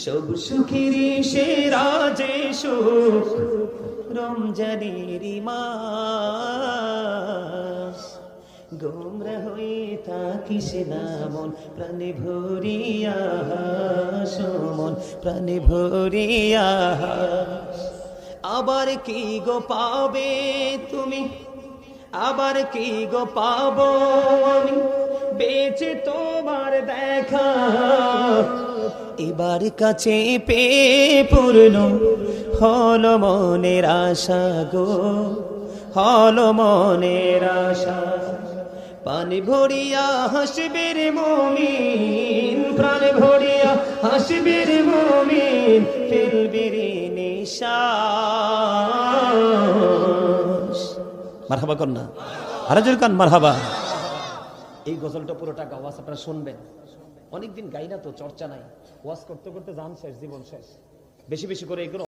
সব সুখেরই সেরা যে সুখ রমজানের মাস। গোমরা হয়ে থাকিস না মন, প্রাণে ভরিয়া হাস, মন প্রাণে ভরিয়া হাস। আবার কি গো পাবে তুমি, আবার কি গো পাবো আমি, বেঁচে তোমার দেখা। এবার কাছে পেয়ে পূর্ণ হলো মনের আশা গো, হলো মনের আশা। পানি ভরিয়া হাসবে রে মুমিন, প্রাণ ভরিয়া হাসবে রে মুমিন, ফেলবে রে নিঃশ্বাস। মারহাবা কর না, আরেকজন কান মারহাবা। এই গজলটা পুরোটা ওয়াজ আপনারা শুনবেন। অনেকদিন গাই না তো, চর্চা নাই, ওয়াজ করতে করতে জান শেষ, জীবন শেষ। বেশি বেশি করে এগুলো